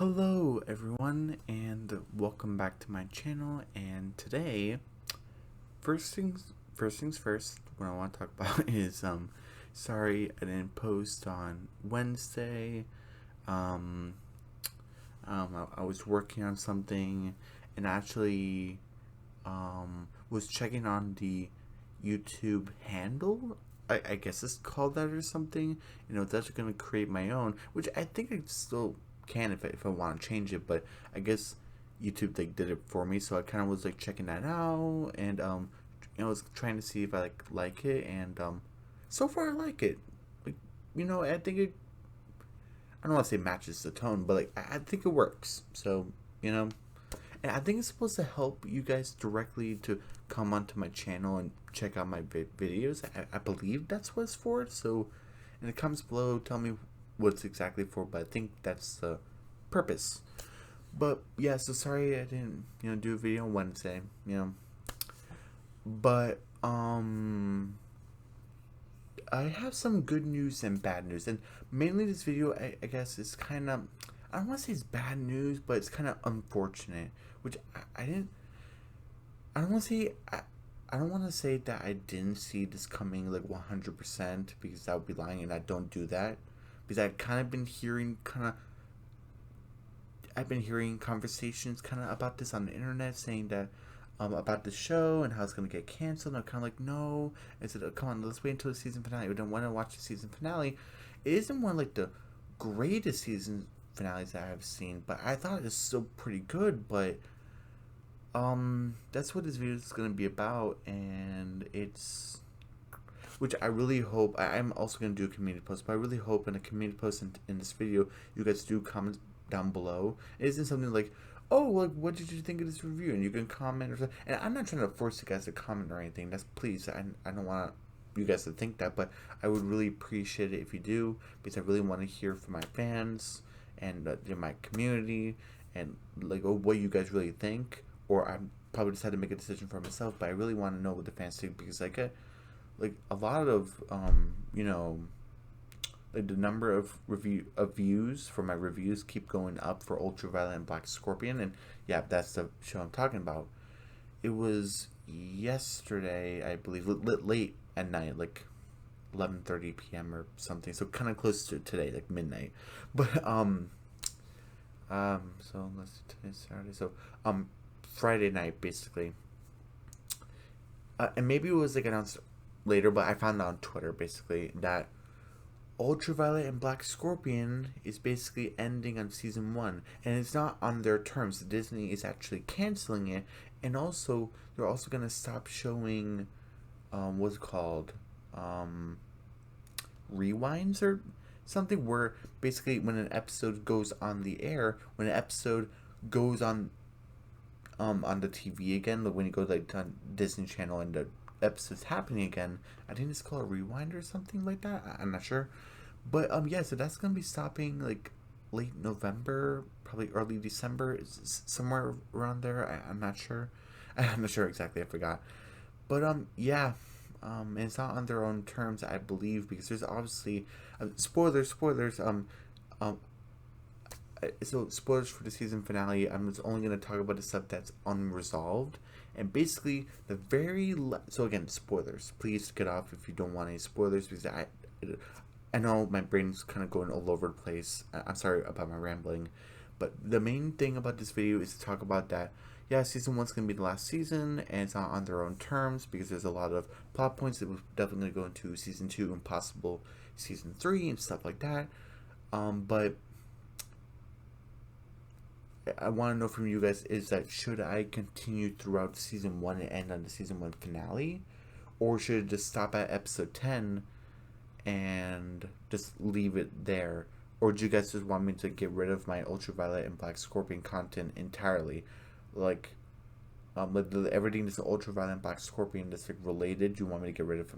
Hello everyone and welcome back to my channel. And today, first things first, what I want to talk about is sorry I didn't post on Wednesday. um I was working on something and actually was checking on the YouTube handle. I guess it's called that or something. That's gonna create my own, which I think I still can if I want to change it. But I guess YouTube did it for me, so I kind of was checking that out, and I was trying to see if I like it, and so far I like it. Like, I think I don't want to say matches the tone, but I think it works. So you know, and I think it's supposed to help you guys directly to come onto my channel and check out my videos. I believe that's what it's for. So, in the comments below, tell me what it's exactly for. But I think that's the purpose. But yeah, so sorry I didn't do a video on Wednesday. But I have some good news and bad news, and mainly this video I guess is kind of, I don't want to say it's bad news, but it's kind of unfortunate, which I didn't. I don't want to say I don't want to say that I didn't see this coming 100%, because that would be lying, and I don't do that, because I've been hearing conversations kind of about this on the internet, saying that about the show and how it's gonna get canceled. And I'm kind of like, no. I said, oh, come on, let's wait until the season finale. We don't want to watch the season finale. It isn't one of the greatest season finales that I've seen, but I thought it was still pretty good. But that's what this video is gonna be about, and it's, which I really hope. I'm also gonna do a community post, but I really hope in a community post in this video, you guys do comment down below. It isn't something like, oh, what did you think of this review? And you can comment or something. And I'm not trying to force you guys to comment or anything. That's, please, I don't want you guys to think that, but I would really appreciate it if you do, because I really want to hear from my fans and my community, and what you guys really think. Or I probably just had to make a decision for myself, but I really want to know what the fans think, because I get a lot of the number of views for my reviews keep going up for Ultraviolet and Black Scorpion. And yeah, that's the show I'm talking about. It was yesterday, I believe, late at night, 11:30 p.m. or something, so kind of close to today, midnight. But so let's see, today's Saturday, so Friday night, basically. And maybe it was announced later, but I found out on Twitter basically that Ultraviolet and Black Scorpion is basically ending on season 1, and it's not on their terms. Disney is actually canceling it, and also they're also gonna stop showing what's it called, rewinds or something, where basically when an episode goes on the air, when an episode goes on the TV again, when you go on Disney Channel and the episode's happening again, I think it's called a rewind or something like that. I'm not sure. But yeah, so that's gonna be stopping late November, probably early December, somewhere around there. I'm not sure. I'm not sure exactly. I forgot. But yeah, and it's not on their own terms, I believe, because there's obviously spoilers. Um, so spoilers for the season finale. I'm just only going to talk about the stuff that's unresolved, and basically so again, spoilers, please get off if you don't want any spoilers, because I know my brain's kind of going all over the place. I'm sorry about my rambling, but the main thing about this video is to talk about that, yeah, season 1's going to be the last season, and it's not on their own terms, because there's a lot of plot points that we're definitely going to go into season 2 and possible season 3 and stuff like that. But I want to know from you guys is that, should I continue throughout season 1 and end on the season 1 finale, or should it just stop at episode 10 and just leave it there? Or do you guys just want me to get rid of my Ultraviolet and Black Scorpion content entirely? Everything that's Ultraviolet and Black Scorpion that's related, do you want me to get rid of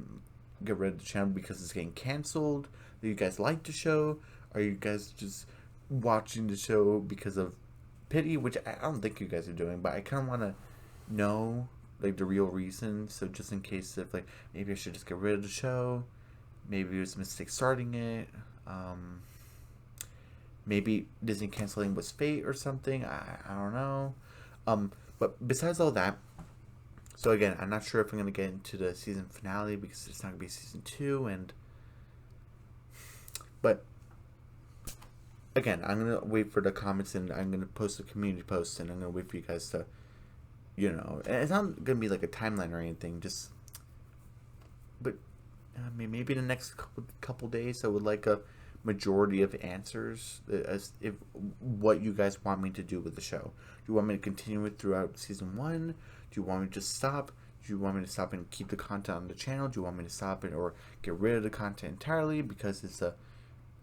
the channel because it's getting canceled? Do you guys like the show? Are you guys just watching the show because of pity, which I don't think you guys are doing, but I kind of want to know the real reason. So just in case, if maybe I should just get rid of the show, maybe it was a mistake starting it. maybe Disney canceling was fate or something. I don't know. But besides all that, so again, I'm not sure if I'm gonna get into the season finale because it's not gonna be season 2, and but again, I'm gonna wait for the comments and I'm gonna post a community post and I'm gonna wait for you guys to, and it's not gonna be like a timeline or anything. Just, but I mean, maybe the next couple days I would like a majority of answers as if what you guys want me to do with the show. Do you want me to continue it throughout season 1? Do you want me to just stop? Do you want me to stop and keep the content on the channel? Do you want me to stop it or get rid of the content entirely because it's a,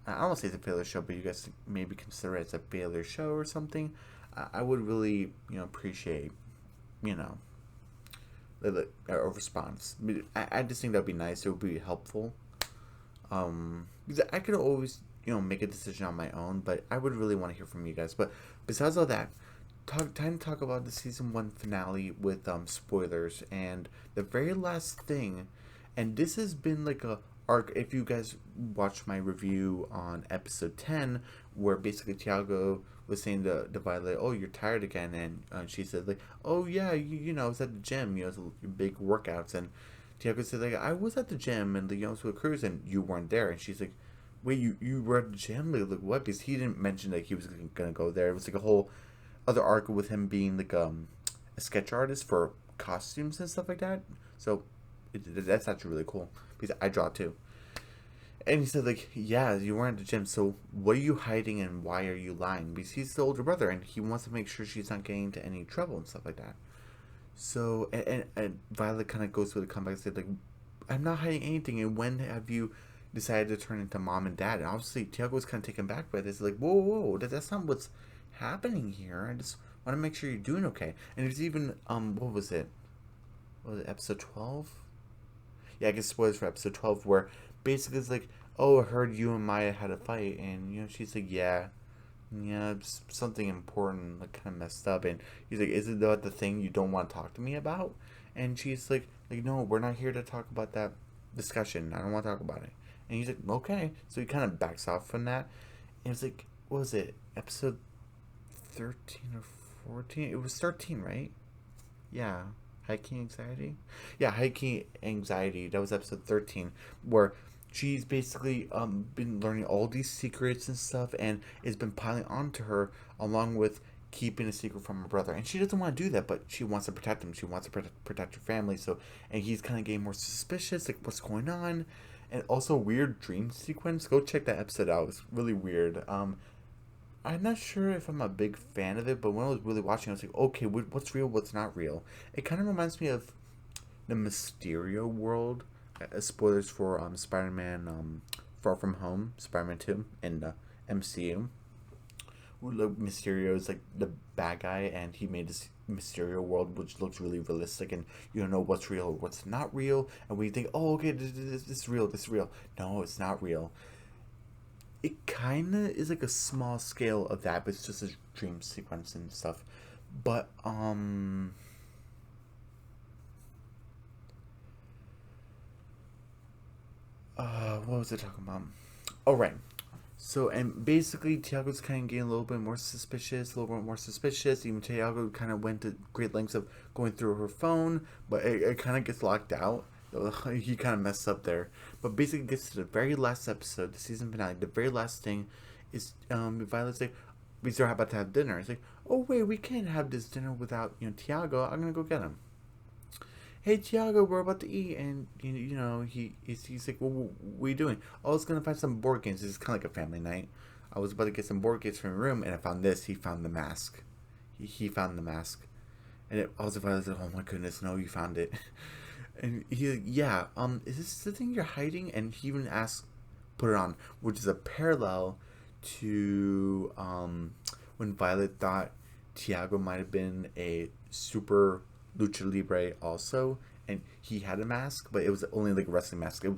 I don't want to say it's a failure show, but you guys maybe consider it as a failure show or something. I would really, appreciate, you know, a response. I just think that would be nice. It would be helpful. Because I could always, make a decision on my own, but I would really want to hear from you guys. But besides all that, time to talk about the season 1 finale with spoilers and the very last thing. And this has been like a arc. If you guys watched my review on episode 10, where basically Tiago was saying to Violet, "Oh, you're tired again," and she said like, "Oh yeah, I was at the gym, big workouts," and Tiago said like, "I was at the gym and the was with Cruz and you weren't there," and she's like, "Wait, you were at the gym? Like what?" Because he didn't mention that he was gonna go there. It was like a whole other arc with him being like a sketch artist for costumes and stuff like that. So that's actually really cool because I draw too. And he said, like, yeah, you weren't at the gym, so what are you hiding and why are you lying? Because he's the older brother and he wants to make sure she's not getting into any trouble and stuff like that. So, and Violet kind of goes with a comeback and said, like, I'm not hiding anything, and when have you decided to turn into mom and dad? And obviously, Tiago was kind of taken back by this. Like, whoa, that's not what's happening here. I just want to make sure you're doing okay. And there's even, what was it? Was it episode 12? Yeah, I guess spoilers for episode 12, where basically it's like, oh, I heard you and Maya had a fight, and she's like, yeah, it's something important, like kind of messed up, and he's like, is it that the thing you don't want to talk to me about? And she's like, no, we're not here to talk about that discussion. I don't want to talk about it. And he's like, okay, so he kind of backs off from that, and it's like, what was it, episode 13 or 14? It was 13, right? Yeah. Hiking anxiety? Yeah, hiking anxiety. That was episode 13, where she's basically been learning all these secrets and stuff, and it's been piling onto her along with keeping a secret from her brother. And she doesn't want to do that, but she wants to protect him. She wants to protect her family. So, and he's kind of getting more suspicious, like what's going on, and also weird dream sequence. Go check that episode out. It's really weird. I'm not sure if I'm a big fan of it, but when I was really watching, I was like, okay, what's real, what's not real? It kind of reminds me of the Mysterio world. Spoilers for Spider-Man Far From Home, Spider-Man 2 in the MCU. Mysterio is like the bad guy, and he made this Mysterio world which looks really realistic, and you don't know what's real, what's not real, and when you think, oh, okay, this is real, this is real. No, it's not real. It kind of is like a small scale of that, but it's just a dream sequence and stuff. But what was I talking about? Oh, right. So, and basically, Tiago's kind of getting a little bit more suspicious, a little bit more suspicious. Even Tiago kind of went to great lengths of going through her phone, but it kind of gets locked out. He kind of messed up there. But basically, gets to the very last episode, the season finale. The very last thing is Violet's like, we are about to have dinner. It's like, oh, wait, we can't have this dinner without, Tiago. I'm going to go get him. Hey Tiago, we're about to eat, and he's like, well, what are you doing? Oh, I was gonna find some board games. This is kind of like a family night. I was about to get some board games from my room, and I found this. He found the mask. He found the mask, and I was like, oh my goodness, no, you found it. And he's like, yeah, is this the thing you're hiding? And he even asked, put it on, which is a parallel to when Violet thought Tiago might have been a super lucha libre also, and he had a mask, but it was only like a wrestling mask. It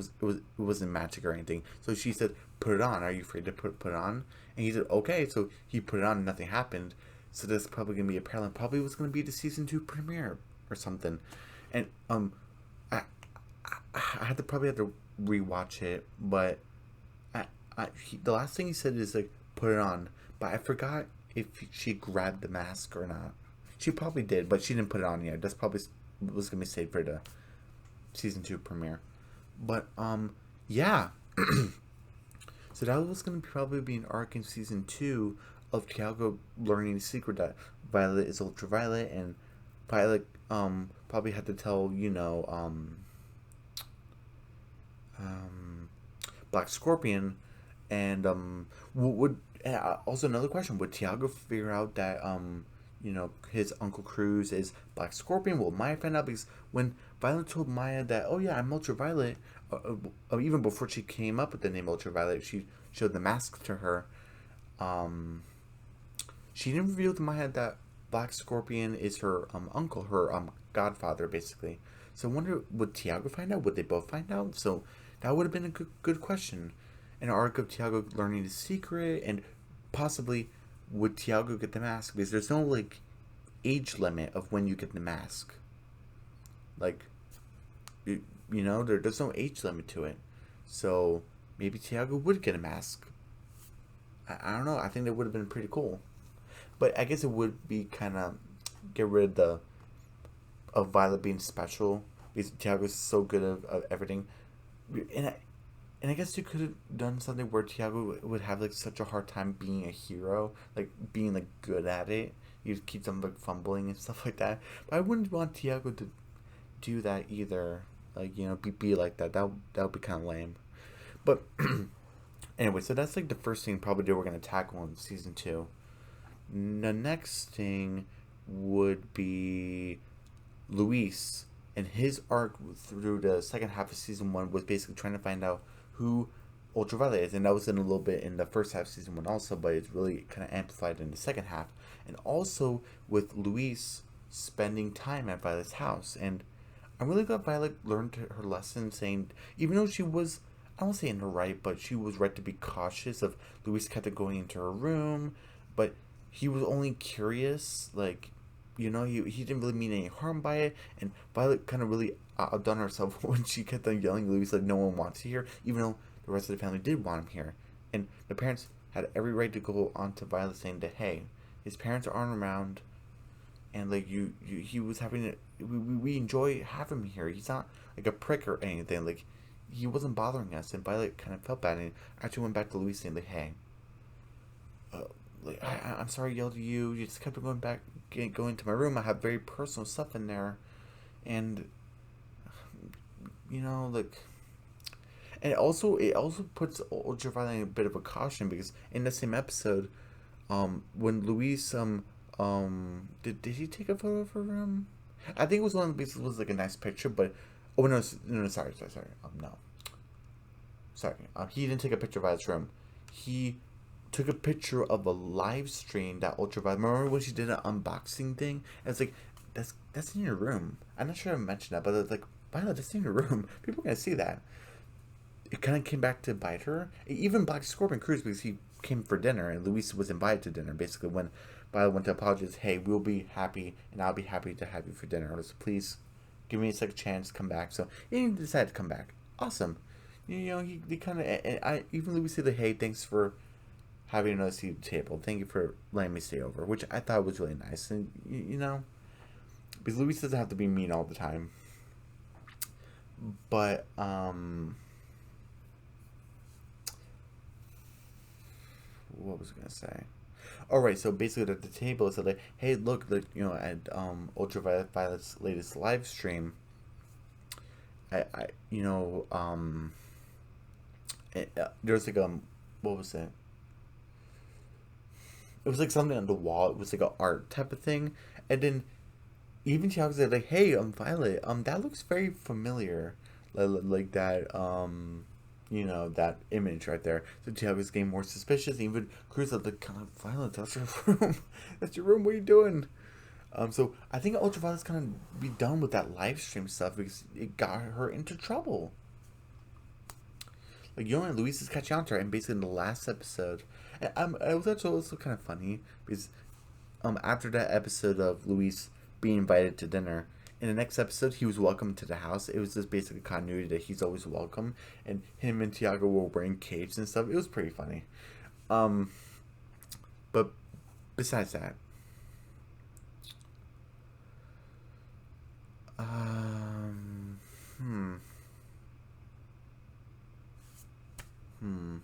wasn't magic or anything. So she said, put it on. Are you afraid to put it on? And he said, okay. So he put it on and nothing happened. So that's probably gonna be a parallel. Probably was gonna be the season 2 premiere or something. And I I had to probably have to rewatch it, but the last thing he said is like, put it on, but I forgot if she grabbed the mask or not. She probably did, but she didn't put it on yet. That's probably was gonna be saved for the season 2 premiere. But yeah. So that was gonna probably be an arc in season 2 of Tiago learning the secret that Violet is ultraviolet, and Violet probably had to tell Black Scorpion, and would also another question: would Tiago figure out that his Uncle Cruz is Black Scorpion? Will Maya find out? Because when Violet told Maya that, oh yeah, I'm Ultraviolet, even before she came up with the name Ultraviolet, she showed the mask to her. She didn't reveal to Maya that Black Scorpion is her uncle, her godfather, basically. So I wonder, would Tiago find out? Would they both find out? So that would have been a good question. An arc of Tiago learning the secret, and possibly would Tiago get the mask? Because there's no like age limit of when you get the mask. Like, there's no age limit to it. So maybe Tiago would get a mask. I don't know. I think that would have been pretty cool. But I guess it would be kind of get rid of Violet being special, because Tiago's so good of everything. And I guess you could have done something where Tiago would have like such a hard time being a hero, like being like good at it. You'd keep them like fumbling and stuff like that. But I wouldn't want Tiago to do that either. Like be like that. That would be kind of lame. But anyway, so that's like the first thing probably that we're gonna tackle in season 2. The next thing would be Luis, and his arc through the second half of season 1 was basically trying to find out who Ultraviolet is, and that was in a little bit in the first half of season 1 also, but it's really kind of amplified in the second half, and also with Luis spending time at Violet's house. And I'm really glad Violet learned her lesson, saying even though she was, I won't say in the right, but she was right to be cautious of Luis kept going into her room, but he was only curious, like, he didn't really mean any harm by it. And Violet kind of really outdone herself when she kept on yelling Luis like no one wants you here, even though the rest of the family did want him here. And the parents had every right to go on to Violet saying that, hey, his parents aren't around, and like he was having we enjoy having him here. He's not like a prick or anything. Like, he wasn't bothering us. And Violet kind of felt bad and actually went back to Luis saying like, hey, I'm sorry I yelled at you. You just kept going to my room. I have very personal stuff in there, and like, and it also puts Ultraviolet in a bit of a caution, because in the same episode, when Luis did he take a photo of her room? I think it was one of the was like a nice picture, but no, sorry, no, sorry, he didn't take a picture of Violet's room. He took a picture of a live stream that Ultraviolet. Remember when she did an unboxing thing? And it's like, that's in your room. I'm not sure I mentioned that, but it's like, Violet, that's in your room. People are gonna see that. It kind of came back to bite her. Even Black Scorpion Cruz, because he came for dinner and Luis was invited to dinner. Basically, when Violet went to apologize, hey, we'll be happy and I'll be happy to have you for dinner. So please give me a second chance, come back. So he decided to come back. Awesome. He kind of. I even Luis said, hey, thanks for having another seat at the table. Thank you for letting me stay over, which I thought was really nice. And, because Luis doesn't have to be mean all the time. But, what was I going to say? Alright, so basically at the table, it's like, hey, look, at Ultraviolet's latest live stream, there's like, what was it? It was like something on the wall. It was like an art type of thing. And then even Tiago said like, hey, Violet, that looks very familiar. Like that, that image right there. So Tiago's getting more suspicious. Even Cruz was like, Violet, that's your room. That's your room. What are you doing? So I think Ultraviolet's gonna be done with that live stream stuff, because it got her into trouble. Like, and Luis is catching on to her, and basically in the last episode, and it was actually also kind of funny, because after that episode of Luis being invited to dinner, in the next episode he was welcomed to the house. It was just basically continuity that he's always welcome, and him and Tiago were wearing capes and stuff. It was pretty funny. But besides that, um, hmm, hmm.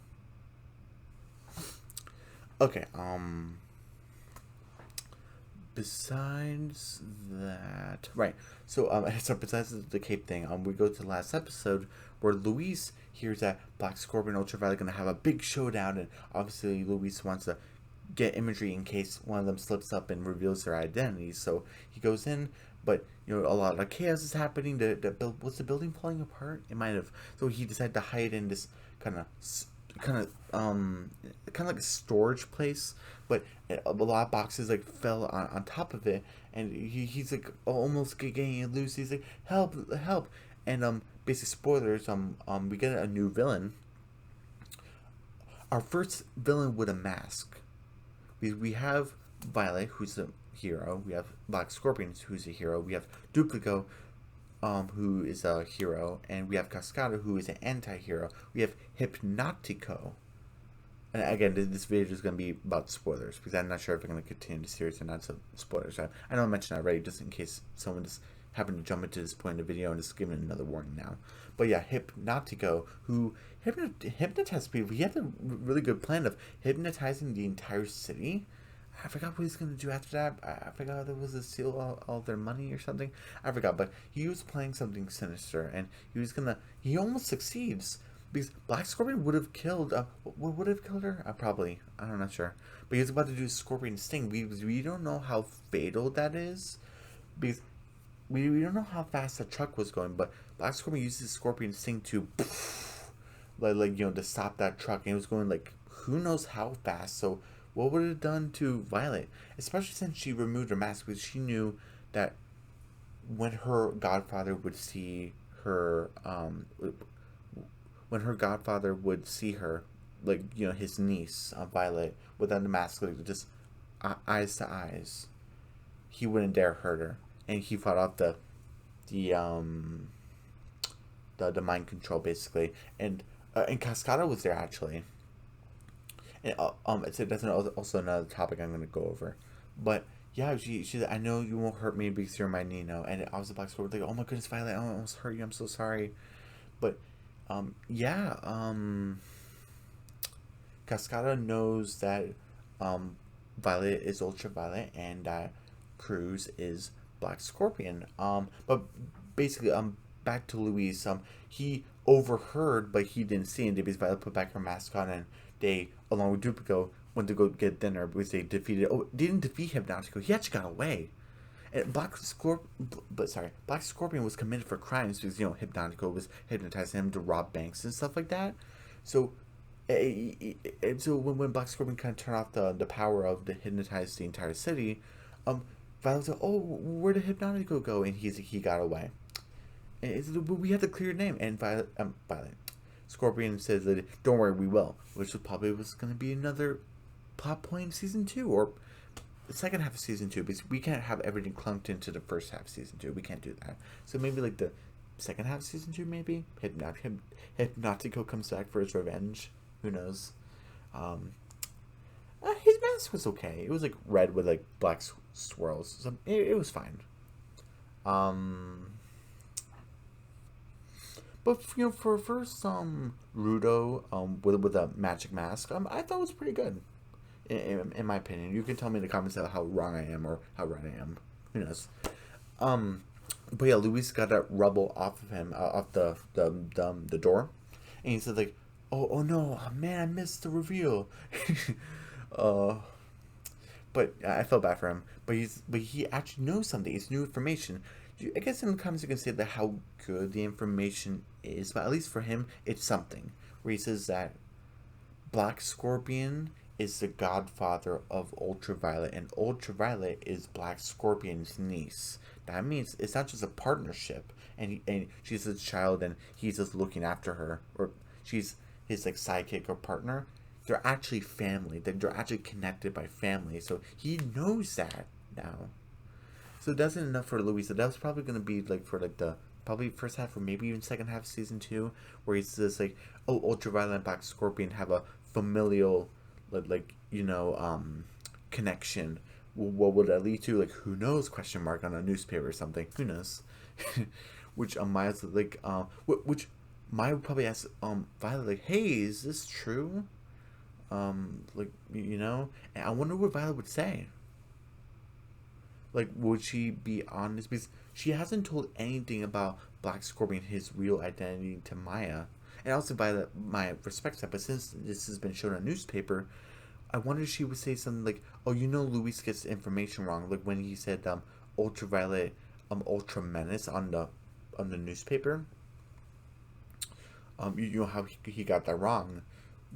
Okay. Besides that, right? So so besides the cape thing, we go to the last episode where Luis hears that Black Scorpion and Ultraviolet are gonna have a big showdown, and obviously Luis wants to get imagery in case one of them slips up and reveals their identity. So he goes in, but a lot of chaos is happening. Was the building falling apart? It might have. So he decided to hide in this kind of kind of kind of like a storage place, but a lot of boxes like fell on top of it, and he's like almost getting loose. He's like, help, help. And basic spoilers, we get a new villain. Our first villain with a mask. We have Violet, who's a hero. We have Black Scorpion, who's a hero. We have Duplico, who is a hero, and we have Cascada, who is an anti-hero. We have Hypnotico. And again, this video is going to be about spoilers, because I'm not sure if I'm going to continue the series or not, so spoilers. I know I mentioned that already, just in case someone just happened to jump into this point in the video and just giving another warning now. But yeah, Hypnotico, who hypnotized people. He had a really good plan of hypnotizing the entire city. I forgot what he's going to do after that. I forgot there was to steal all their money or something. I forgot, but he was playing something sinister, and he almost succeeds. Because Black Scorpion would have killed, would have killed her? Probably. I'm not sure. But he was about to do Scorpion Sting. We don't know how fatal that is. Because we don't know how fast the truck was going. But Black Scorpion uses Scorpion Sting to, to stop that truck. And it was going, who knows how fast. So what would it have done to Violet? Especially since she removed her mask. Because she knew that when her godfather would see her, when her godfather would see her, his niece, Violet, without the mask, just eyes to eyes, he wouldn't dare hurt her, and he fought off the mind control basically, and Cascada was there actually, and that's also another topic I'm gonna go over, but. Yeah, she's like, I know you won't hurt me because you're my Nino. And I was the Black Scorpion, like, oh my goodness, Violet, I almost hurt you, I'm so sorry. But yeah, Cascada knows that Violet is Ultraviolet and that Cruz is Black Scorpion. But basically, back to Luis. He overheard, but he didn't see, and because Violet put back her mask on, and they, along with Duplico, went to go get dinner because they didn't defeat Hypnotico. He actually got away. And Black Scorpion was committed for crimes because Hypnotico was hypnotizing him to rob banks and stuff like that. So, so when Black Scorpion kind of turned off the power of the hypnotize the entire city, Violet was like, "Oh, where did Hypnotico go?" And he got away. And we had to clear name, and Violet Scorpion says that, "Don't worry, we will," which was going to be another plot point in season 2 or the second half of season 2, because we can't have everything clunked into the first half of season 2. We can't do that. So maybe the second half of season 2, maybe Hypnotico comes back for his revenge. Who knows? His mask was okay. It was red with black swirls. So it was fine. But for first Rudo with a magic mask, I thought it was pretty good. In my opinion, you can tell me in the comments how wrong I am or how right I am. Who knows? But yeah, Luis got that rubble off of him, off the door, and he said oh no, man, I missed the reveal. But I felt bad for him. But he actually knows something. It's new information. I guess in the comments you can say that how good the information is, but at least for him, it's something. Where he says that Black Scorpion is the godfather of Ultraviolet, and Ultraviolet is Black Scorpion's niece. That means it's not just a partnership, and she's his child, and he's just looking after her, or she's his sidekick or partner. They're actually family. They're actually connected by family. So he knows that now. So that's enough for Luis. So that was probably gonna be for the probably first half or maybe even second half of season 2, where he's just oh, Ultraviolet and Black Scorpion have a familial connection. What would that lead to? Like, who knows? Question mark on a newspaper or something. Who knows? Which Maya's like, which Maya would probably ask Violet, like, hey, is this true? Like, and I wonder what Violet would say. Like, would she be honest? Because she hasn't told anything about Black Scorpion, his real identity, to Maya. And also, Violet, Maya respects that. But since this has been shown on newspaper, I wonder if she would say something like, "Oh, Luis gets information wrong." Like when he said ultraviolet, ultra menace on the newspaper. You know how he got that wrong.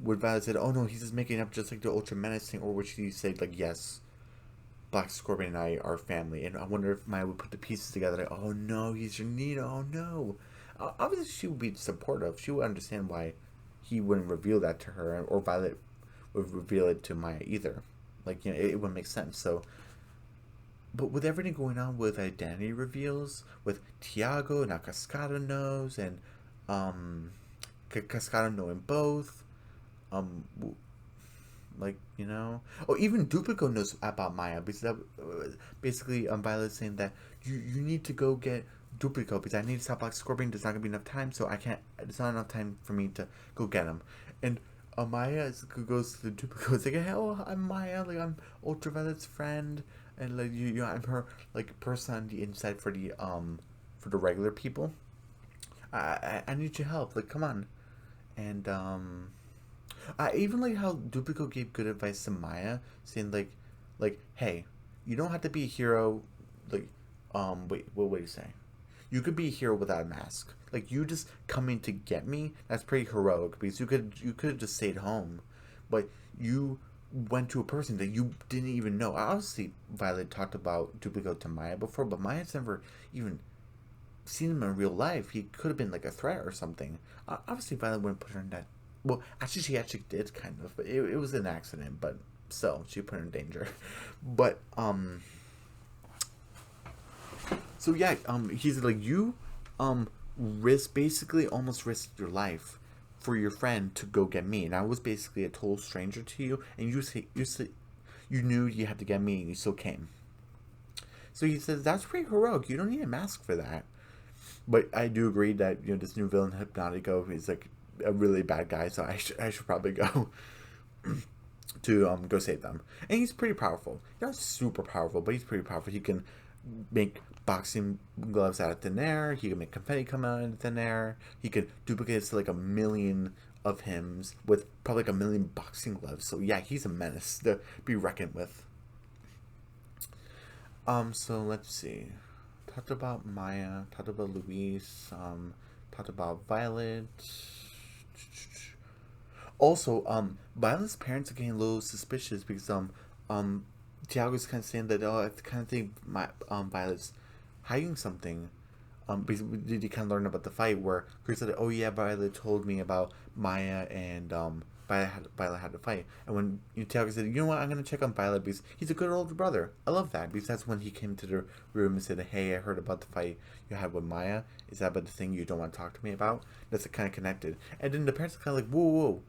Would Violet said, "Oh no, he's just making up just like the ultra menace thing," or would she say like, "Yes, Black Scorpion and I are family"? And I wonder if Maya would put the pieces together. Like, "Oh no, he's your Nina. Oh no." Obviously, she would be supportive. She would understand why he wouldn't reveal that to her, or Violet would reveal it to Maya either. Like, it would make sense. So, but with everything going on with identity reveals, with Tiago, now Cascada knows, and Cascada knowing both, um, like, oh, even Duplico knows about Maya, because that, basically, Violet's saying that you need to go get Duplico, because I need to stop Black Scorpion. There's not gonna be enough time, so I can't. There's not enough time for me to go get him. And Maya goes to the Duplico. It's like, hey, oh, I'm Maya. Like, I'm Ultraviolet's friend, and like I'm her like person on the inside for the regular people. I need your help. Like, come on. And I even like how Duplico gave good advice to Maya, saying like, hey, you don't have to be a hero. Like, wait, what do you say? You could be a hero without a mask. Like, you just coming to get me, that's pretty heroic, because you could have just stayed home, but you went to a person that you didn't even know. Obviously, Violet talked about Duplico to Maya before, but Maya's never even seen him in real life. He could have been like a threat or something. Obviously, Violet wouldn't put her in that. Well, actually, she actually did kind of, but it was an accident. But still, she put her in danger. But so yeah, he's like, you basically almost risked your life for your friend to go get me, and I was basically a total stranger to you, and you knew you had to get me, and you still came. So he says that's pretty heroic. You don't need a mask for that. But I do agree that this new villain Hypnotico is like a really bad guy, so I should probably go to go save them. And he's pretty powerful. He's not super powerful, but he's pretty powerful. He can make boxing gloves out of thin air. He can make confetti come out of thin air. He could duplicate like 1,000,000 of him with probably like 1,000,000 boxing gloves. So yeah, he's a menace to be reckoned with. So let's see. Talked about Maya, talked about Luis, talked about Violet. Also, Violet's parents are getting a little suspicious because Tiago's kind of saying that, oh, I kind of think Violet's hiding something. Because did you kind of learn about the fight where Chris said, oh yeah, Violet told me about Maya and Violet had to fight. And when Tiago said, you know what, I'm going to check on Violet because he's a good older brother. I love that because that's when he came to the room and said, hey, I heard about the fight you had with Maya. Is that about the thing you don't want to talk to me about? That's kind of connected. And then the parents are kind of like, whoa, whoa.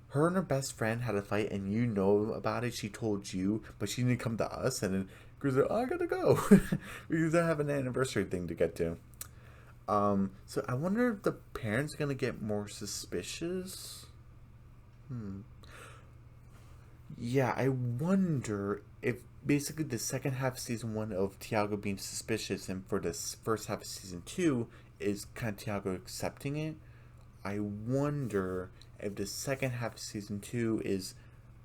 Her and her best friend had a fight and you know about it. She told you, but she didn't come to us. And then Chris said, oh, I got to go because I have an anniversary thing to get to. So I wonder if the parents are going to get more suspicious. Yeah, I wonder if basically the second half of season 1 of Tiago being suspicious and for this first half of season 2 is kind of Tiago accepting it. I wonder if the second half of season 2 is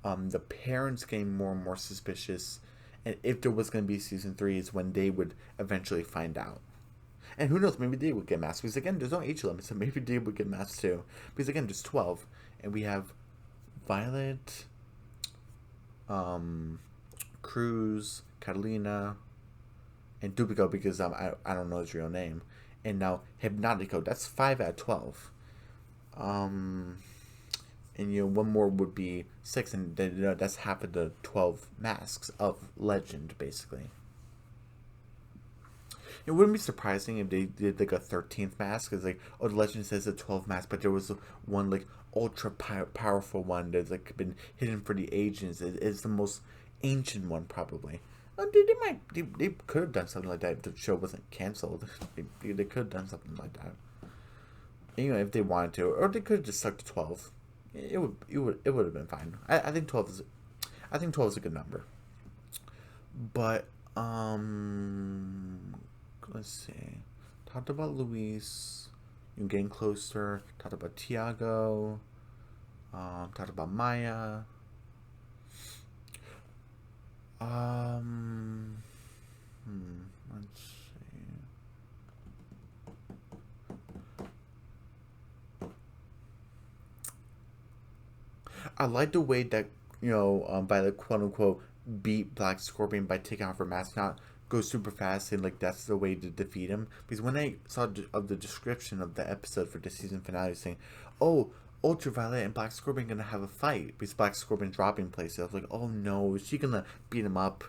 the parents getting more and more suspicious, and if there was going to be season 3 is when they would eventually find out. And who knows, maybe they would get masked. Because again, there's no age limit, so maybe they would get masked too. Because again, there's 12. And we have Violet, Cruz, Catalina, and Dupico because I don't know his real name. And now Hypnotico, that's 5 out of 12. And one more would be 6, and then that's half of the 12 masks of Legend, basically. It wouldn't be surprising if they did like a 13th mask. It's like, oh, the Legend says a 12 mask, but there was one like ultra powerful one that's like been hidden for the ages. It's the most ancient one, probably. They could have done something like that if the show wasn't canceled. They could have done something like that. You know, if they wanted to, or they could have just stuck to 12. It would have been fine. I think 12 is a good number. But let's see. Talked about Luis. You getting closer. Talked about Tiago. Talked about Maya. Let's see. I like the way that, by the quote unquote beat Black Scorpion by taking off her mask, not go super fast and like that's the way to defeat him. Because when I saw the description of the episode for the season finale saying, "Oh, Ultraviolet and Black Scorpion gonna have a fight," because Black Scorpion dropping places, I was like, "Oh no, is she gonna beat him up?"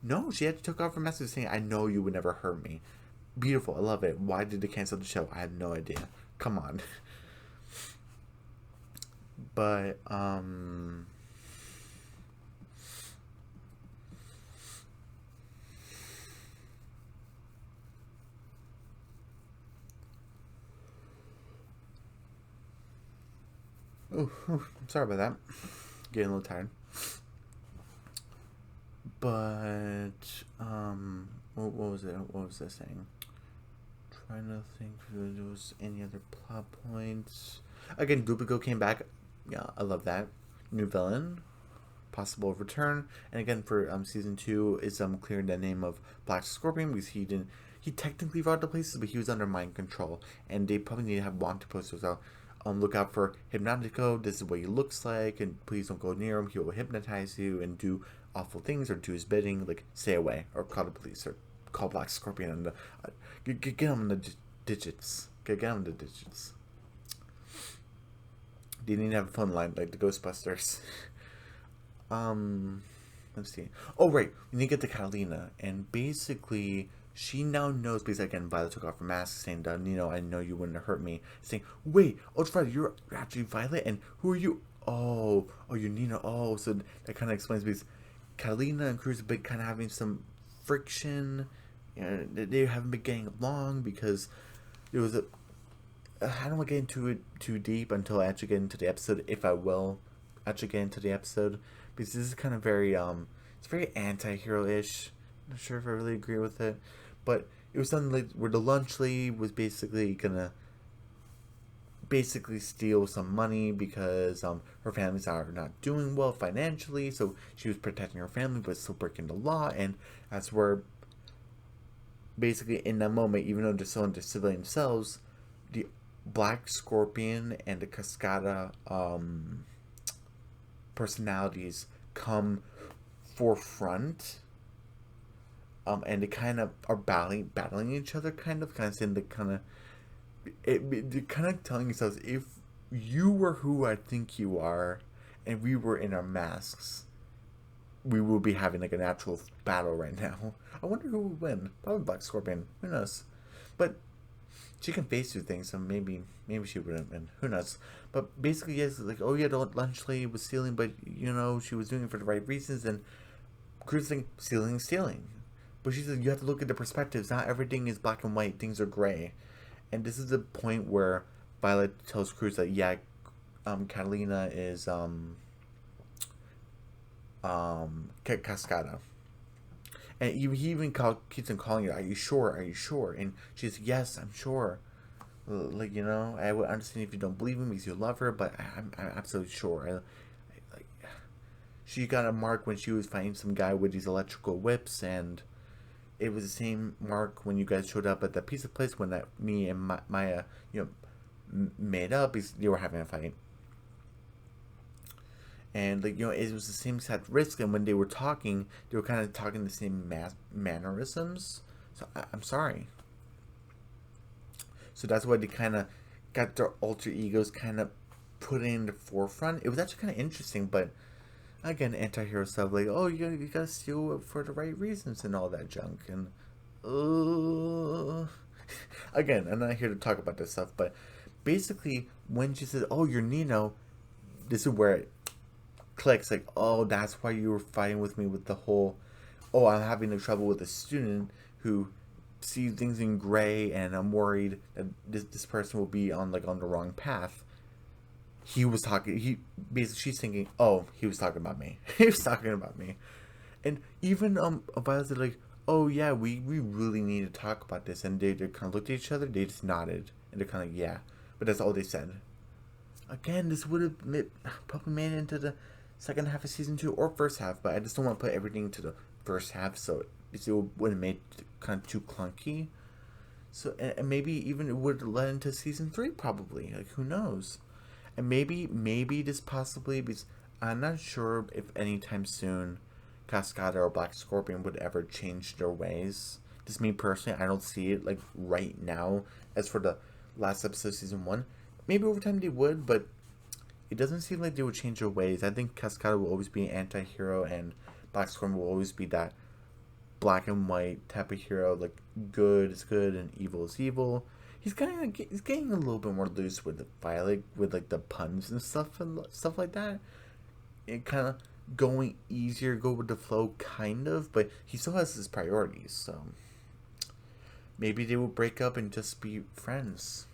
No, she had to take off her mask saying, "I know you would never hurt me." Beautiful, I love it. Why did they cancel the show? I have no idea. Come on. But I'm sorry about that. Getting a little tired. But what was it? What was I saying? Trying to think if there was any other plot points. Again, Dupico came back. Yeah, I love that. New villain, possible return, and again for season 2 is clearing the name of Black Scorpion because he technically robbed the places, but he was under mind control, and they probably need to have wanted posters out. Look out for Hypnotico. This is what he looks like, and please don't go near him. He will hypnotize you and do awful things or do his bidding, like stay away or call the police or call Black Scorpion and get him in the digits. Get him in the digits. They need to have a phone line like the Ghostbusters. Let's see. Oh right, we need to get to Catalina, and basically she now knows because again Violet took off her mask saying that I know you wouldn't hurt me. Saying, wait, Ultraviolet, you're actually Violet, and who are you? Oh, you're Nina. Oh, so that kind of explains because Catalina and Cruz have been kind of having some friction. They haven't been getting along because there was a. I don't want to get into it too deep until I actually get into the episode, if I will actually get into the episode, because this is kind of very it's very anti-hero-ish. I'm not sure if I really agree with it, but it was something like where the lunch lady was basically gonna steal some money because her families are not doing well financially, so she was protecting her family but still breaking the law, and that's where basically in that moment, even though they're still in the civilian cells, the Black Scorpion and the Cascada personalities come forefront, and they kind of are battling each other, kind of saying the kind of they're kind of telling yourselves, if you were who I think you are, and we were in our masks, we will be having like an actual battle right now. I wonder who would win. Probably Black Scorpion. Who knows? But she can face through things, so maybe she wouldn't win. Who knows? But basically, yes, like, oh yeah, the lunch lady was stealing, but she was doing it for the right reasons, and Cruz think stealing. But she said you have to look at the perspectives. Not everything is black and white. Things are gray. And this is the point where Violet tells Cruz that Catalina is Cascada. And he even keeps on calling her, "Are you sure? Are you sure?" And she says, "Yes, I'm sure." Like, I would understand if you don't believe me because you love her, but I'm absolutely sure. She got a mark when she was fighting some guy with these electrical whips, and it was the same mark when you guys showed up at the pizza place when me and Maya, made up because they were having a fight. And it was the same exact risk, and when they were talking, they were kind of talking the same mannerisms. So I'm sorry. So that's why they kind of got their alter egos kind of put in the forefront. It was actually kind of interesting, but again, anti-hero stuff like, oh, you gotta steal it for the right reasons and all that junk. And again, I'm not here to talk about this stuff, but basically when she said, "Oh, you're Nino," this is where clicks. Like, oh, that's why you were fighting with me with the whole, oh, I'm having trouble with a student who sees things in gray, and I'm worried that this person will be on the wrong path. He was talking. He basically, she's thinking, oh, he was talking about me. He was talking about me. And even Violet's like, oh yeah, we really need to talk about this. And they kind of looked at each other. They just nodded, and they're kind of like, yeah, but that's all they said. Again, this would have probably made it into the second half of season 2 or first half, but I just don't want to put everything into the first half, so it would have made it kind of too clunky. So and maybe even it would have led into season 3 probably. Like, who knows? And maybe this possibly, because I'm not sure if anytime soon Cascada or Black Scorpion would ever change their ways. Just me personally, I don't see it like right now. As for the last episode of season 1, maybe over time they would, but it doesn't seem like they would change their ways. I think Cascada will always be an anti-hero, and Black Scorpion will always be that black and white type of hero. Like, good is good and evil is evil. He's getting a little bit more loose with Violet, with like the puns and stuff like that. It kind of going easier, go with the flow, kind of, but he still has his priorities. So maybe they will break up and just be friends.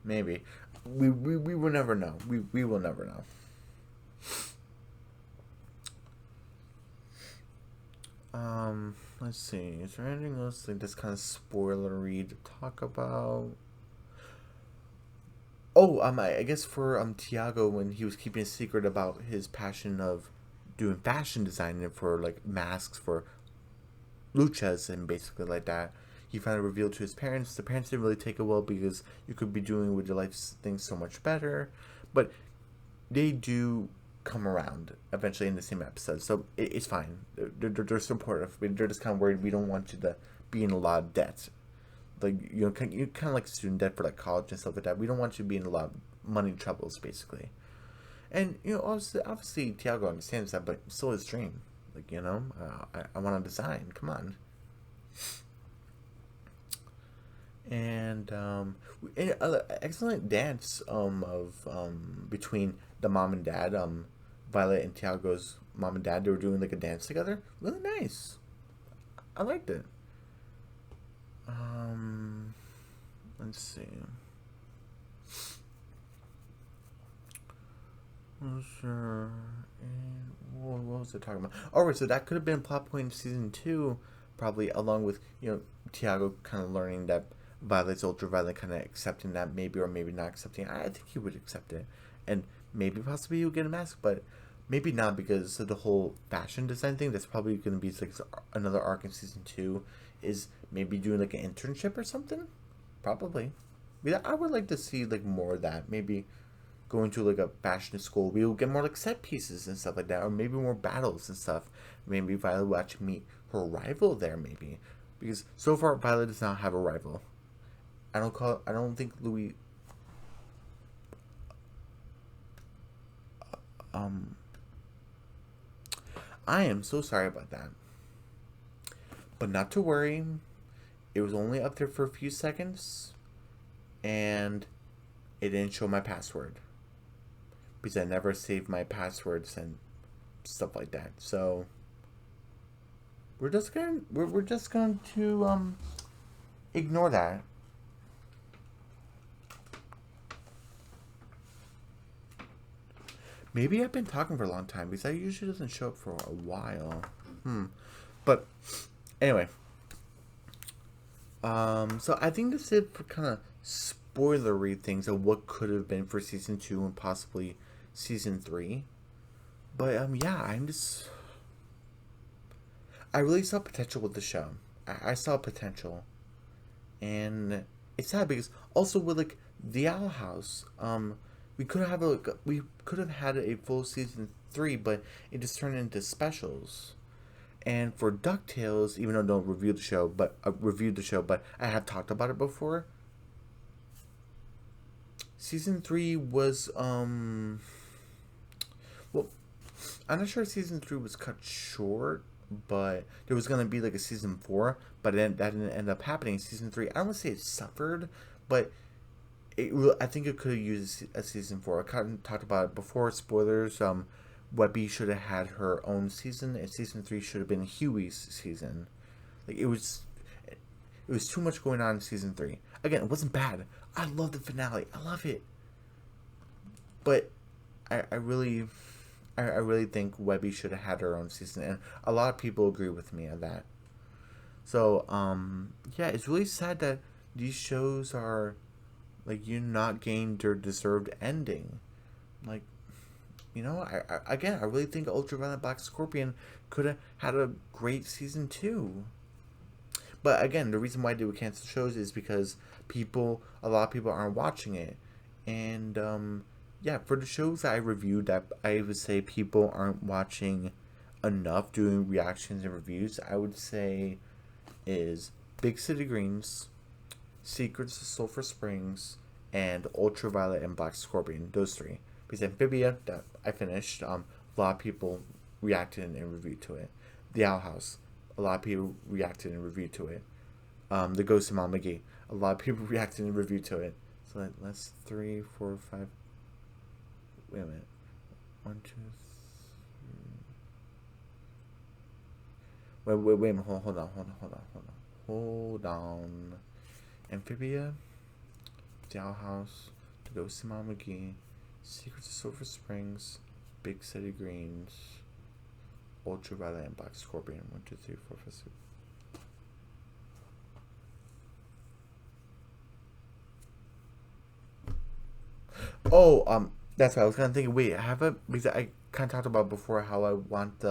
Maybe. We will never know. We will never know. Let's see. Is there anything else like that's kind of spoilery to talk about? Oh, I guess for Tiago, when he was keeping a secret about his passion of doing fashion design for like masks for luchas and basically like that, he finally revealed to his parents. The parents didn't really take it well because you could be doing with your life things so much better, but they do come around eventually in the same episode, so it's fine. They're supportive. They're just kind of worried we don't want you to be in a lot of debt. Like, you kind of like student debt for like college and stuff like that. We don't want you to be in a lot of money troubles, basically. And obviously Tiago understands that, but so is Dream. Like, I want to design. Come on. And excellent dance of between the mom and dad, Violet and Tiago's mom and dad. They were doing like a dance together. Really nice. I liked it. Let's see. Sure. And what was I talking about? Oh, right, so that could have been a plot point in season 2, probably, along with Tiago kind of learning that Violet's ultraviolet, kind of accepting that, maybe or maybe not accepting. I think he would accept it, and maybe possibly he would get a mask, but maybe not, because of the whole fashion design thing. That's probably going to be like another arc in season 2. Is maybe doing like an internship or something. Probably. Yeah, I would like to see like more of that. Maybe going to like a fashion school, we will get more like set pieces and stuff like that, or maybe more battles and stuff. Maybe Violet will actually meet her rival there, maybe, because so far Violet does not have a rival. I don't think Louis. I am so sorry about that, but not to worry. It was only up there for a few seconds, and it didn't show my password because I never saved my passwords and stuff like that. So we're just going to ignore that. Maybe I've been talking for a long time because that usually doesn't show up for a while. But anyway. So I think that's it for kind of spoilery things of what could have been for season 2 and possibly season 3. But yeah, I really saw potential with the show. I saw potential, and it's sad because also with like the Owl House, we could have had a full season 3, but it just turned into specials. And for DuckTales, even though I don't review the show, but I have talked about it before. Season 3 was well, I'm not sure if season 3 was cut short, but there was gonna be like a season 4, but then that didn't end up happening. Season 3, I don't want to say it suffered, but I think it could have used a season 4. I kind of talked about it before. Spoilers. Webby should have had her own season, and season 3 should have been Huey's season. Like it was too much going on in season 3. Again, it wasn't bad. I love the finale. I love it. But I really, I really think Webby should have had her own season, and a lot of people agree with me on that. So, yeah, it's really sad that these shows are like you not getting their deserved ending. Like, again, I really think Ultraviolet Black Scorpion could have had a great season 2. But again, the reason why they would cancel shows is because a lot of people aren't watching it, and yeah, for the shows that I reviewed that I would say people aren't watching enough, doing reactions and reviews, I would say is Big City Greens, Secrets of Sulphur Springs, and Ultraviolet and Black Scorpion. Those three. Because Amphibia that I finished, a lot of people reacted and reviewed to it. The Owl House, a lot of people reacted and reviewed to it. The Ghost of Mom McGee, a lot of people reacted and reviewed to it. So that's 3, 4, 5. Wait a minute. 1, 2, 3. Wait a minute. Hold on. Amphibia, The Owl House, The Ghost of Mom McGee, Secrets of Sulphur Springs, Big City Greens, Ultraviolet and Black Scorpion. 1, 2, 3, 4, 5, 6. Oh, that's what I was kind of thinking. Wait, because I kind of talked about before how I want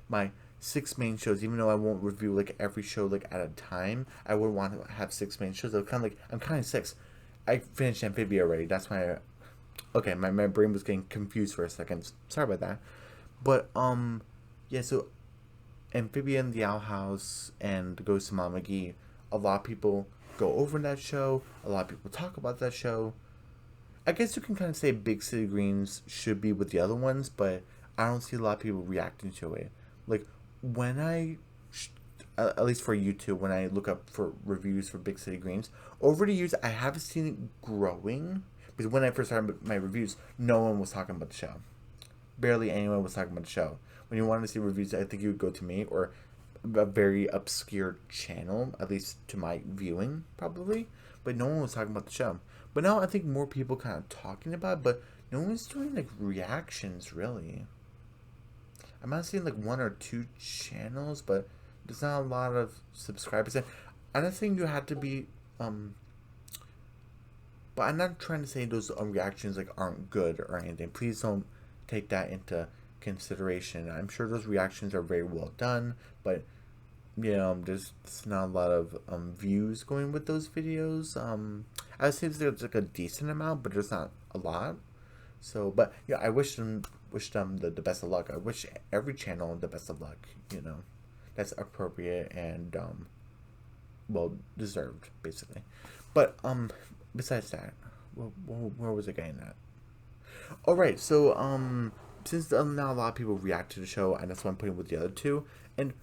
my 6 main shows, even though I won't review like every show like at a time. I would want to have 6 main shows. I'm kind of 6. I finished Amphibia already. That's why. Okay, my brain was getting confused for a second. Sorry about that. But yeah. So Amphibian, The Owl House, and The Ghost of Mom McGee. A lot of people go over that show. A lot of people talk about that show. I guess you can kind of say Big City Greens should be with the other ones, but I don't see a lot of people reacting to it. Like, when at least for YouTube, when I look up for reviews for Big City Greens, over the years, I haven't seen it growing. Because when I first started my reviews, no one was talking about the show. Barely anyone was talking about the show. When you wanted to see reviews, I think you would go to me or a very obscure channel, at least to my viewing, probably. But no one was talking about the show. But now I think more people kind of talking about it, but no one's doing like reactions really. I'm not seeing like 1 or 2 channels, but there's not a lot of subscribers. I don't think you have to be but I'm not trying to say those reactions like aren't good or anything. Please don't take that into consideration. I'm sure those reactions are very well done, but there's not a lot of views going with those videos. I would say there's like a decent amount, but there's not a lot. So, but yeah, I wish them the best of luck. I wish every channel the best of luck. That's appropriate and well deserved, basically. But besides that, where was I getting at? All right, so since now a lot of people react to the show, and that's why I'm putting with the other two, and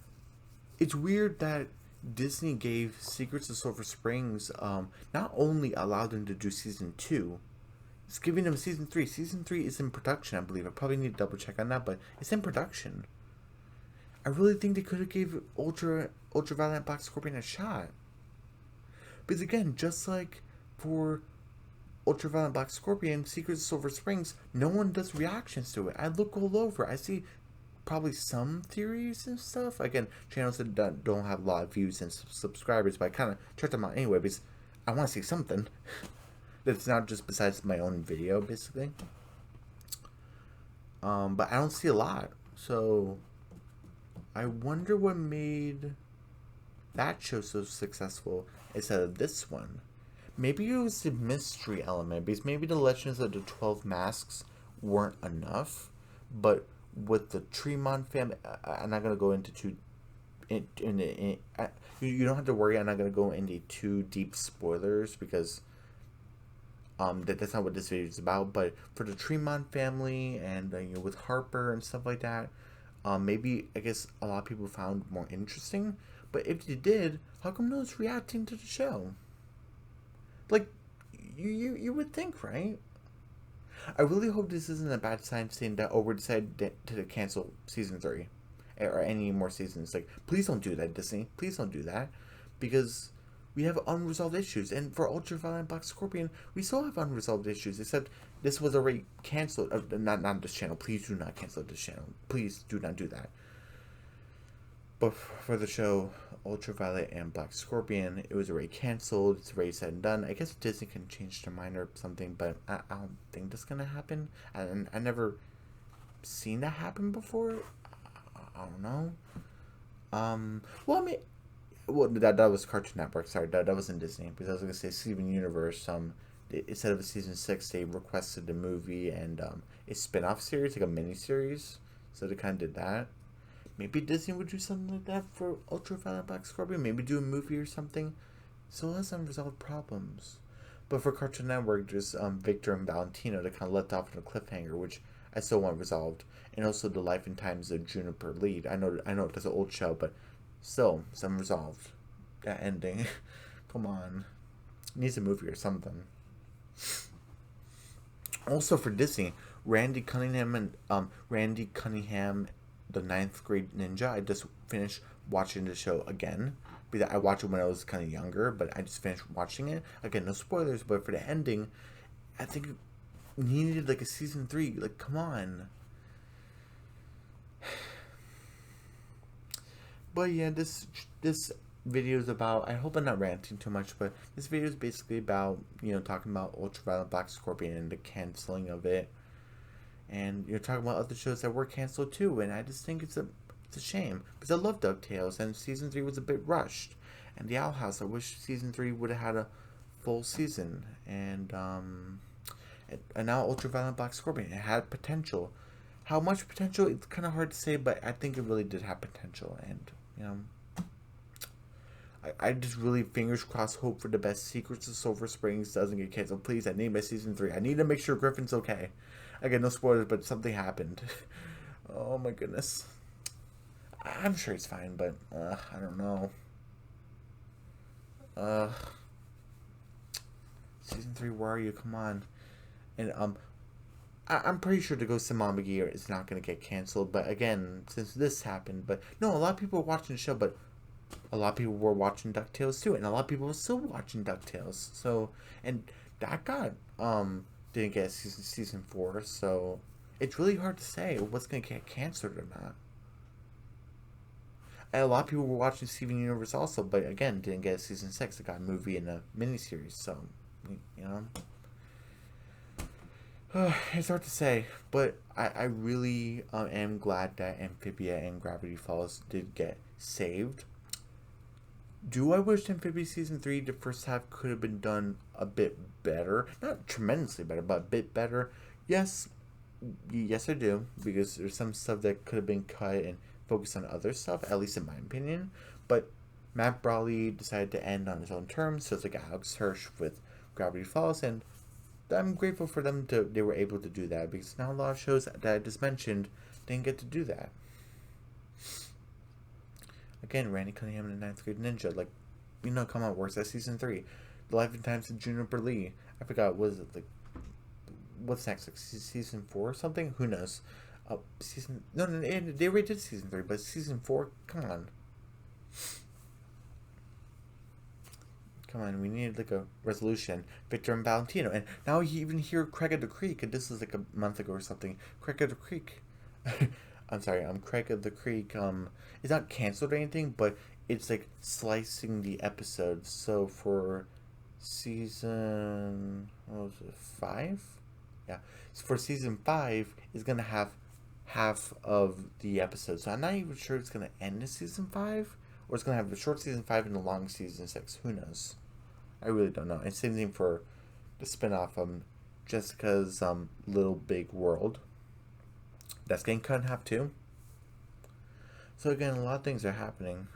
it's weird that Disney gave Secrets of Sulphur Springs not only allowed them to do season 2, it's giving them season 3. Season 3 is in production, I believe. I probably need to double check on that, but it's in production. I really think they could have gave Ultraviolet Black Scorpion a shot. Because again, just like for Ultraviolet Black Scorpion, Secrets of Sulphur Springs, no one does reactions to it. I look all over. I see probably some theories and stuff. Again, channels that don't have a lot of views and subscribers, but I kind of check them out anyway because I want to see something that's not just besides my own video, basically. But I don't see a lot, so I wonder what made that show so successful instead of this one. Maybe it was the mystery element, because maybe the Legends of the 12 Masks weren't enough, but with the Tremont family, I'm not going to go into you don't have to worry, I'm not going to go into too deep spoilers, because that's not what this video is about, but for the Tremont family, and with Harper and stuff like that, maybe, I guess, a lot of people found more interesting, but if you did, how come no one's reacting to the show? Like, You would think, right? I really hope this isn't a bad sign saying that, oh, we're decided to cancel season 3 or any more seasons. Like, please don't do that, Disney. Please don't do that, because we have unresolved issues. And for Ultraviolet Black Scorpion, we still have unresolved issues. Except this was already canceled. Not this channel. Please do not cancel this channel. Please do not do that. But for the show Ultraviolet and Black Scorpion, it was already canceled. It's already said and done. I guess Disney can change their mind or something, but I don't think that's gonna happen. And I never seen that happen before. I don't know. Well, I mean, well, that was Cartoon Network. Sorry, that wasn't Disney. Because I was gonna say Steven Universe. Instead of a season 6, they requested a movie and a spin-off series, like a mini series. So they kind of did that. Maybe Disney would do something like that for Ultraviolet Black Scorpion. Maybe do a movie or something. Still has unresolved problems. But for Cartoon Network, there's Victor and Valentino that kind of left off in a cliffhanger, which I still want resolved. And also the life and times of Juniper Lead. I know that's an old show, but still, it's unresolved. That ending. Come on. It needs a movie or something. Also for Disney, Randy Cunningham, the ninth grade ninja. I just finished watching the show again, because I watched it when I was kind of younger, but I just finished watching it again. No spoilers, but for the ending, I think it needed like a season 3. Like, come on. But yeah, this video is about, I hope I'm not ranting too much, but this video is basically about, talking about Ultraviolet Black Scorpion and the canceling of it. And you're talking about other shows that were canceled too, and I just think it's a shame, because I love DuckTales, and season 3 was a bit rushed. And the Owl House, I wish season 3 would have had a full season. And now Ultraviolet Black Scorpion, it had potential. How much potential? It's kind of hard to say, but I think it really did have potential. And I just really, fingers crossed, hope for the best. Secrets of Sulphur Springs doesn't get canceled. Please, I need my season 3. I need to make sure Griffin's okay. Again, no spoilers, but something happened. Oh my goodness. I'm sure he's fine, but I don't know. Season 3, where are you? Come on. And I'm pretty sure the Ghost of Mama Gear is not going to get canceled, but again, since this happened, but no, a lot of people were watching the show, but a lot of people were watching DuckTales too, and a lot of people are still watching DuckTales. So, and that didn't get season 4, so it's really hard to say what's going to get canceled or not. And a lot of people were watching Steven Universe also, but again, didn't get season 6. It got a movie and a miniseries, so, it's hard to say, but I really am glad that Amphibia and Gravity Falls did get saved. Do I wish Amphibia season 3, the first half, could have been done a bit better? Not tremendously better, but a bit better. Yes, I do, because there's some stuff that could have been cut and focused on other stuff, at least in my opinion. But Matt Brawley decided to end on his own terms, so it's like Alex Hirsch with Gravity Falls, and I'm grateful for them they were able to do that, because now a lot of shows that I just mentioned didn't get to do that. Again, Randy Cunningham and the 9th grade ninja, like, come on, where's that season 3? The Life and Times of Juniper Lee. I forgot, was it like, what's next, like season 4 or something? Who knows? No, they already did season 3, but season 4, come on. Come on, we needed like a resolution. Victor and Valentino, and now you even hear Craig of the Creek, and this is like a month ago or something. Craig of the Creek. I'm sorry, Craig of the Creek, it's not canceled or anything, but it's like slicing the episodes. So for season, what was it, 5? Yeah. So for season 5, it's gonna have half of the episodes. So I'm not even sure it's gonna end in season 5, or it's gonna have a short season 5 and a long season 6. Who knows? I really don't know. And same thing for the spinoff, Jessica's Little Big World. That's getting cut in half too. So again, a lot of things are happening.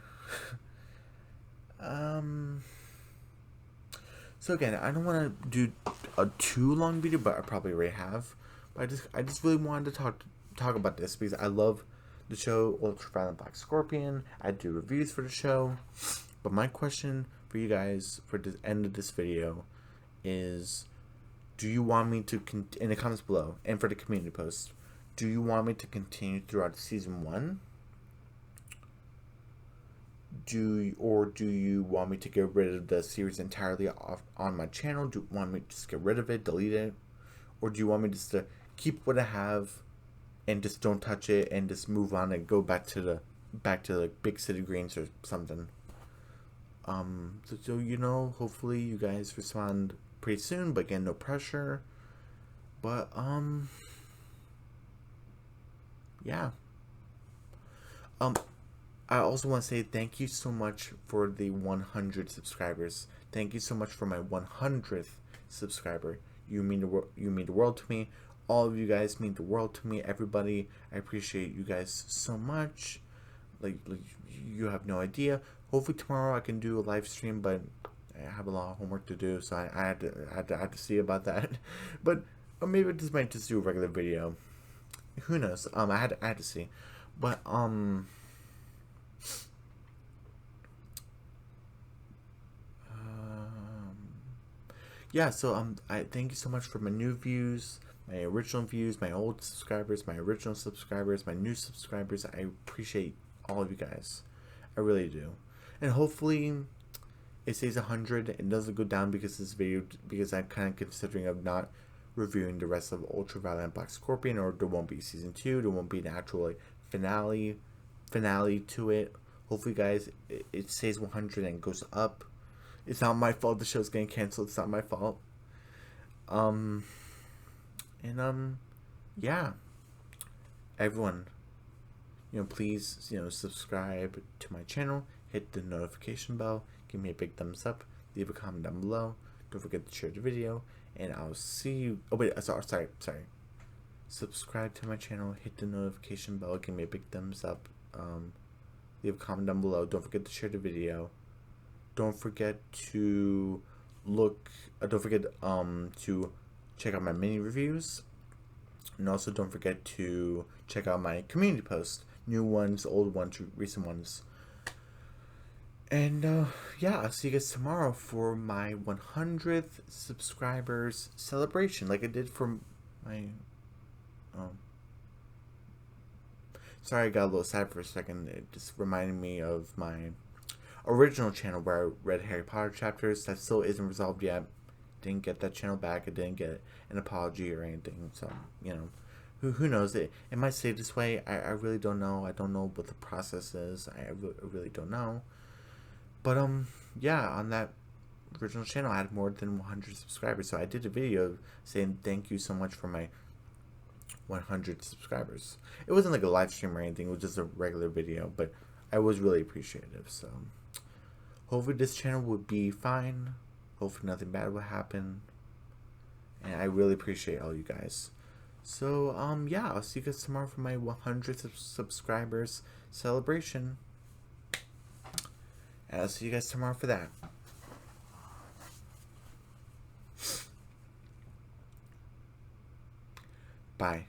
So again, I don't want to do a too long video, but I probably already have. But I just really wanted to talk about this, because I love the show Ultraviolet Black Scorpion. I do reviews for the show. But my question for you guys for the end of this video is, do you want me to, in the comments below, and for the community post, do you want me to continue throughout season 1? Do you want me to get rid of the series entirely off on my channel? Do you want me to just get rid of it, delete it? Or do you want me just to keep what I have and just don't touch it and just move on and go back to the Big City Greens or something? So hopefully you guys respond pretty soon, but again, no pressure. But yeah. I also want to say thank you so much for the 100 subscribers. Thank you so much for my 100th subscriber. You mean the world to me. All of you guys mean the world to me. Everybody, I appreciate you guys so much. Like you have no idea. Hopefully tomorrow I can do a live stream, but I have a lot of homework to do, so I had to see about that. But or maybe I just might just do a regular video. Who knows? I had to see, but yeah. So I thank you so much for my new views, my original views, my old subscribers, my original subscribers, my new subscribers. I appreciate all of you guys. I really do, and hopefully it stays 100 and doesn't go down because I'm kind of considering of not reviewing the rest of Ultraviolet Black Scorpion, or there won't be season 2. There won't be an actual finale to it. Hopefully, guys, it stays 100 and goes up. It's not my fault the show's getting canceled. It's not my fault. Yeah. Everyone, please, subscribe to my channel, hit the notification bell, give me a big thumbs up, leave a comment down below. Don't forget to share the video, and I'll see you. Oh wait, sorry. Subscribe to my channel, hit the notification bell, give me a big thumbs up, leave a comment down below. Don't forget to share the video. Don't forget to to check out my mini reviews, and also don't forget to check out my community posts, new ones, old ones, recent ones. And yeah, I'll see you guys tomorrow for my 100th subscribers celebration, like I did for my sorry, I got a little sad for a second. It just reminded me of my original channel where I read Harry Potter chapters. That still isn't resolved yet. Didn't get that channel back. I didn't get an apology or anything. So, who knows? It might stay this way. I really don't know. I don't know what the process is. I really don't know. But yeah, on that original channel I had more than 100 subscribers. So I did a video saying thank you so much for my 100 subscribers. It wasn't like a live stream or anything. It was just a regular video, but I was really appreciative. So hopefully this channel would be fine. Hopefully nothing bad will happen. And I really appreciate all you guys. So yeah, I'll see you guys tomorrow for my 100 subscribers celebration. And I'll see you guys tomorrow for that. Bye.